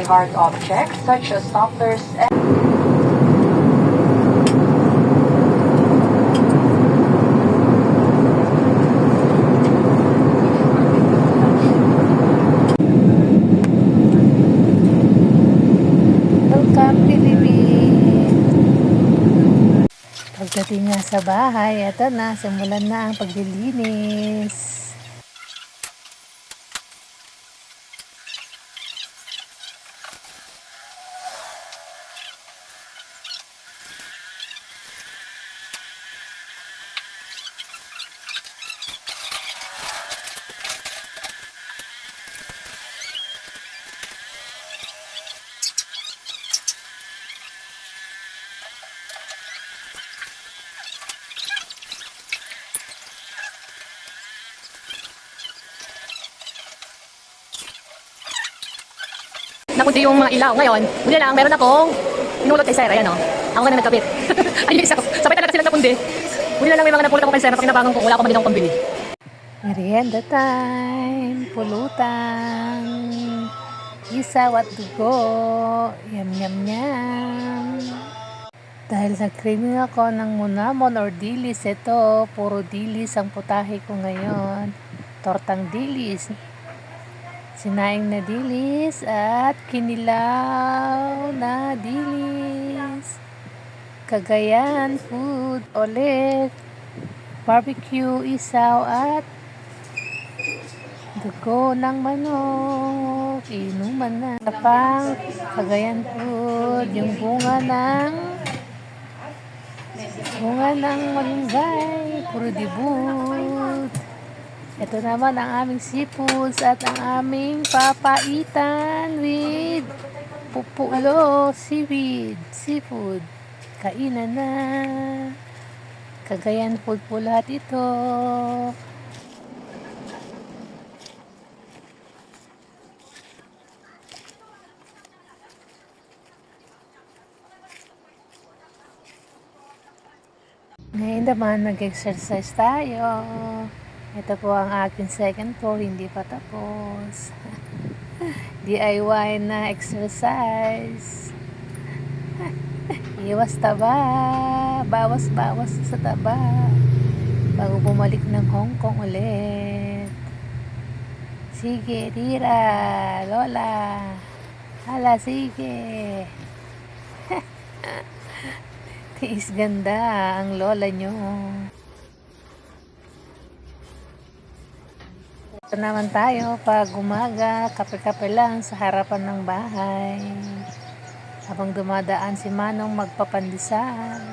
hard objects such as tumblers and Welcome, Philippines! Pagdating nga sa bahay, eto na, simulan na ang paglilinis. Nakundi yung mga ilaw. Ngayon, muli lang, meron akong inulot kay Sir. Ayan o. Ako na nagkapit. Ayun isa ko. Sabay talaga silang nakundi. Muli lang may mga napulot ako kay Sir na pinabangan ko. Wala ako maginawang pambili. Merienda time, pulutan, isaw at dugo, yum yum yum. Dahil nag-craving ako ng munamon or dilis, ito, puro dilis ang putahe ko ngayon. Tortang dilis, sinaing na dilis at kinilaw na dilis. Cagayan food ulit, barbecue, isaw at dugo ng manok, inuman na. Pang Cagayan food, yung bunga ng malunggay, puro dibut. Ito naman ang aming seafoods at ang aming papaitan with pupulo, seafood. Kainan na. Cagayan food po lahat ito. Ngayon naman mag-exercise tayo. Ito po ang aking second floor, hindi pa tapos. DIY na exercise. Iwas taba, bawas-bawas sa taba bago bumalik ng Hong Kong ulit. Sige, tira, Lola. Hala, sige. Tiis ganda ang lola nyo. Ito naman tayo pag umaga, kape-kape lang sa harapan ng bahay habang dumadaan si Manong magpapandesal.